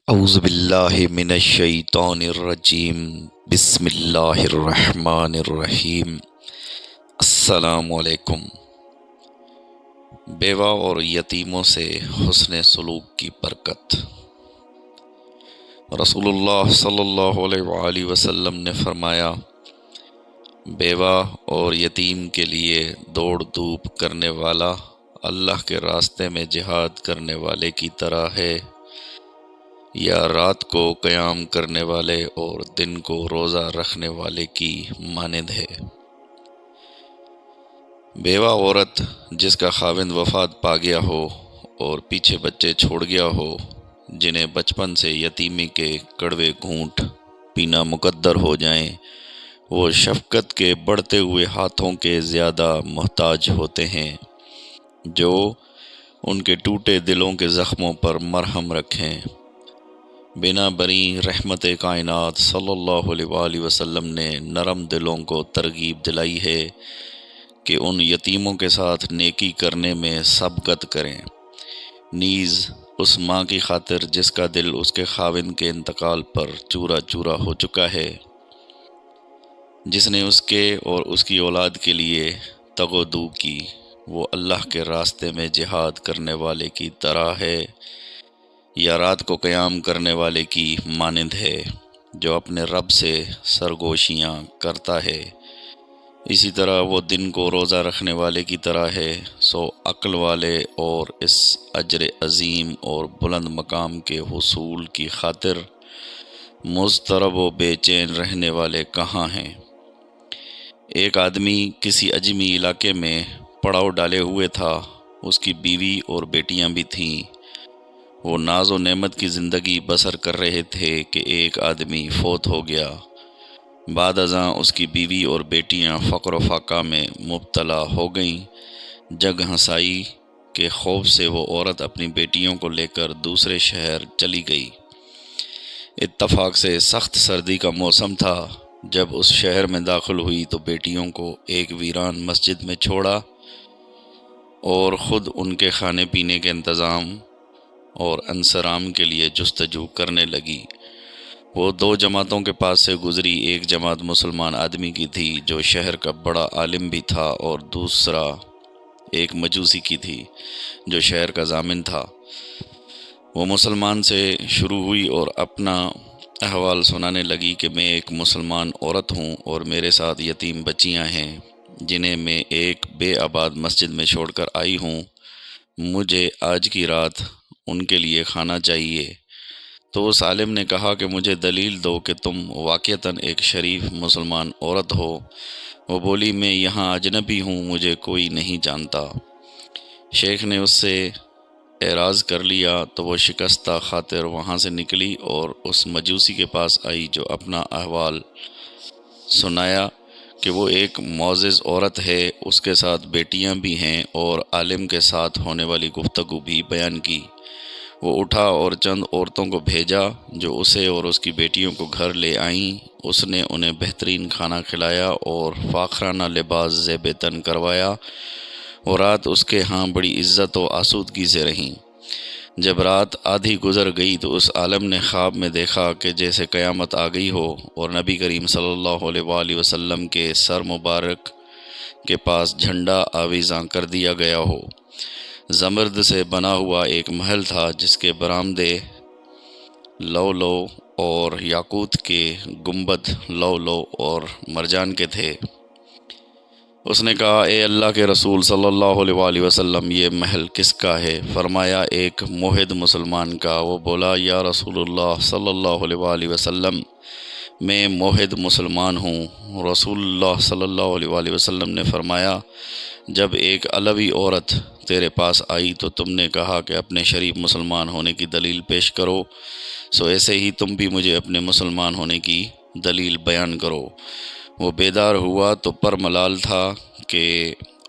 اعوذ باللہ من الشیطان الرجیم بسم اللہ الرحمن الرحیم۔ السلام علیکم۔ بیوہ اور یتیموں سے حسن سلوک کی برکت۔ رسول اللہ صلی اللہ علیہ وآلہ وسلم نے فرمایا، بیوہ اور یتیم کے لیے دوڑ دھوپ کرنے والا اللہ کے راستے میں جہاد کرنے والے کی طرح ہے، یا رات کو قیام کرنے والے اور دن کو روزہ رکھنے والے کی مانند ہے۔ بیوہ عورت جس کا خاوند وفات پا گیا ہو اور پیچھے بچے چھوڑ گیا ہو، جنہیں بچپن سے یتیمی کے کڑوے گھونٹ پینا مقدر ہو جائیں، وہ شفقت کے بڑھتے ہوئے ہاتھوں کے زیادہ محتاج ہوتے ہیں، جو ان کے ٹوٹے دلوں کے زخموں پر مرہم رکھیں۔ بنا بری رحمت کائنات صلی اللہ علیہ وآلہ وسلم نے نرم دلوں کو ترغیب دلائی ہے کہ ان یتیموں کے ساتھ نیکی کرنے میں سبقت کریں، نیز اس ماں کی خاطر جس کا دل اس کے خاوند کے انتقال پر چورا چورا ہو چکا ہے، جس نے اس کے اور اس کی اولاد کے لیے تگ و دو کی، وہ اللہ کے راستے میں جہاد کرنے والے کی طرح ہے، یا رات کو قیام کرنے والے کی مانند ہے، جو اپنے رب سے سرگوشیاں کرتا ہے۔ اسی طرح وہ دن کو روزہ رکھنے والے کی طرح ہے۔ سو عقل والے اور اس اجر عظیم اور بلند مقام کے حصول کی خاطر مضطرب و بے چین رہنے والے کہاں ہیں؟ ایک آدمی کسی عجمی علاقے میں پڑاؤ ڈالے ہوئے تھا، اس کی بیوی اور بیٹیاں بھی تھیں۔ وہ ناز و نعمت کی زندگی بسر کر رہے تھے کہ ایک آدمی فوت ہو گیا۔ بعد ازاں اس کی بیوی اور بیٹیاں فقر و فاقہ میں مبتلا ہو گئیں۔ جگ ہنسائی کے خوف سے وہ عورت اپنی بیٹیوں کو لے کر دوسرے شہر چلی گئی۔ اتفاق سے سخت سردی کا موسم تھا۔ جب اس شہر میں داخل ہوئی تو بیٹیوں کو ایک ویران مسجد میں چھوڑا اور خود ان کے کھانے پینے کے انتظام اور انصرام کے لیے جستجو کرنے لگی۔ وہ دو جماعتوں کے پاس سے گزری۔ ایک جماعت مسلمان آدمی کی تھی جو شہر کا بڑا عالم بھی تھا، اور دوسرا ایک مجوسی کی تھی جو شہر کا ضامن تھا۔ وہ مسلمان سے شروع ہوئی اور اپنا احوال سنانے لگی کہ میں ایک مسلمان عورت ہوں اور میرے ساتھ یتیم بچیاں ہیں، جنہیں میں ایک بے آباد مسجد میں چھوڑ کر آئی ہوں۔ مجھے آج کی رات ان کے لیے کھانا چاہیے۔ تو اس عالم نے کہا کہ مجھے دلیل دو کہ تم واقعتاً ایک شریف مسلمان عورت ہو۔ وہ بولی، میں یہاں اجنبی ہوں، مجھے کوئی نہیں جانتا۔ شیخ نے اس سے اعراض کر لیا تو وہ شکستہ خاطر وہاں سے نکلی اور اس مجوسی کے پاس آئی، جو اپنا احوال سنایا کہ وہ ایک معزز عورت ہے، اس کے ساتھ بیٹیاں بھی ہیں، اور عالم کے ساتھ ہونے والی گفتگو بھی بیان کی۔ وہ اٹھا اور چند عورتوں کو بھیجا جو اسے اور اس کی بیٹیوں کو گھر لے آئیں۔ اس نے انہیں بہترین کھانا کھلایا اور فاخرانہ لباس زیب تن کروایا، اور رات اس کے ہاں بڑی عزت و آسودگی سے رہیں۔ جب رات آدھی گزر گئی تو اس عالم نے خواب میں دیکھا کہ جیسے قیامت آ گئی ہو، اور نبی کریم صلی اللہ علیہ وآلہ وسلم کے سر مبارک کے پاس جھنڈا آویزاں کر دیا گیا ہو۔ زمرد سے بنا ہوا ایک محل تھا، جس کے برآمدے لؤلؤ اور یاقوت کے گنبد لؤلؤ اور مرجان کے تھے۔ اس نے کہا، اے اللہ کے رسول صلی اللہ علیہ وآلہ وسلم، یہ محل کس کا ہے؟ فرمایا، ایک موحد مسلمان کا۔ وہ بولا، یا رسول اللہ صلی اللہ علیہ وآلہ وسلم، میں موحد مسلمان ہوں۔ رسول اللہ صلی اللہ علیہ وآلہ وسلم نے فرمایا، جب ایک علوی عورت تیرے پاس آئی تو تم نے کہا کہ اپنے شریف مسلمان ہونے کی دلیل پیش کرو، سو ایسے ہی تم بھی مجھے اپنے مسلمان ہونے کی دلیل بیان کرو۔ وہ بیدار ہوا تو پر ملال تھا کہ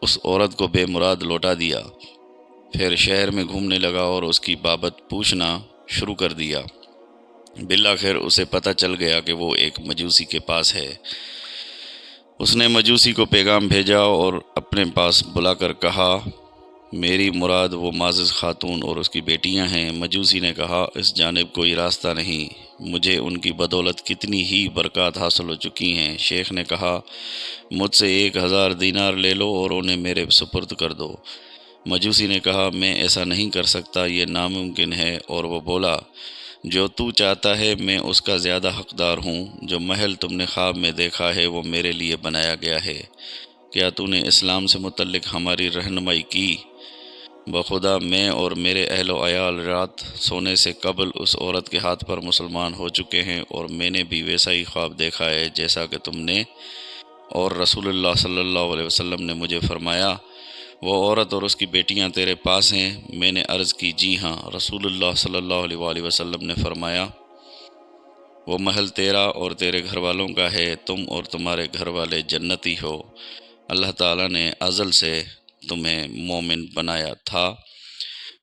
اس عورت کو بے مراد لوٹا دیا۔ پھر شہر میں گھومنے لگا اور اس کی بابت پوچھنا شروع کر دیا۔ بالآخر اسے پتہ چل گیا کہ وہ ایک مجوسی کے پاس ہے۔ اس نے مجوسی کو پیغام بھیجا اور اپنے پاس بلا کر کہا میری مراد وہ معزز خاتون اور اس کی بیٹیاں ہیں۔ مجوسی نے کہا، اس جانب کوئی راستہ نہیں، مجھے ان کی بدولت کتنی ہی برکات حاصل ہو چکی ہیں۔ شیخ نے کہا، مجھ سے 1000 دینار لے لو اور انہیں میرے سپرد کر دو۔ مجوسی نے کہا، میں ایسا نہیں کر سکتا، یہ ناممکن ہے، اور وہ بولا، جو تو چاہتا ہے میں اس کا زیادہ حقدار ہوں۔ جو محل تم نے خواب میں دیکھا ہے وہ میرے لیے بنایا گیا ہے۔ کیا تو نے اسلام سے متعلق ہماری رہنمائی کی؟ بخدا میں اور میرے اہل و عیال رات سونے سے قبل اس عورت کے ہاتھ پر مسلمان ہو چکے ہیں، اور میں نے بھی ویسا ہی خواب دیکھا ہے جیسا کہ تم نے، اور رسول اللہ صلی اللہ علیہ وسلم نے مجھے فرمایا، وہ عورت اور اس کی بیٹیاں تیرے پاس ہیں؟ میں نے عرض کی، جی ہاں۔ رسول اللہ صلی اللہ علیہ وآلہ وسلم نے فرمایا، وہ محل تیرا اور تیرے گھر والوں کا ہے، تم اور تمہارے گھر والے جنتی ہو۔ اللہ تعالیٰ نے ازل سے تمہیں مومن بنایا تھا۔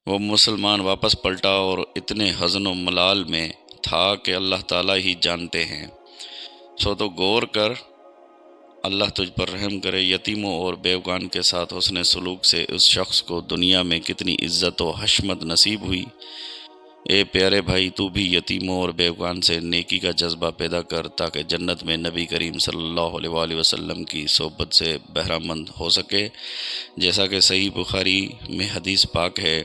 وہ مسلمان واپس پلٹا اور اتنے حزن و ملال میں تھا کہ اللہ تعالیٰ ہی جانتے ہیں۔ سو تو غور کر، اللہ تجھ پر رحم کرے، یتیموں اور بیوگان کے ساتھ حسن سلوک سے اس شخص کو دنیا میں کتنی عزت و حشمت نصیب ہوئی۔ اے پیارے بھائی، تو بھی یتیموں اور بیوگان سے نیکی کا جذبہ پیدا کر تاکہ جنت میں نبی کریم صلی اللہ علیہ وآلہ وسلم کی صحبت سے بہرہ مند ہو سکے، جیسا کہ صحیح بخاری میں حدیث پاک ہے،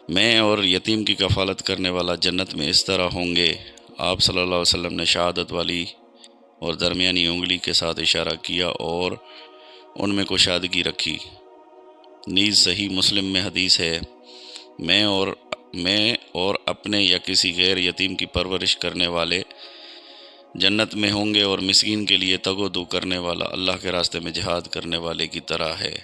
میں اور یتیم کی کفالت کرنے والا جنت میں اس طرح ہوں گے۔ آپ صلی اللہ علیہ وسلم نے شہادت والی اور درمیانی انگلی کے ساتھ اشارہ کیا اور ان میں کشادگی رکھی۔ نیز صحیح مسلم میں حدیث ہے، میں اور اپنے یا کسی غیر یتیم کی پرورش کرنے والے جنت میں ہوں گے، اور مسکین کے لیے تگ و دو کرنے والا اللہ کے راستے میں جہاد کرنے والے کی طرح ہے۔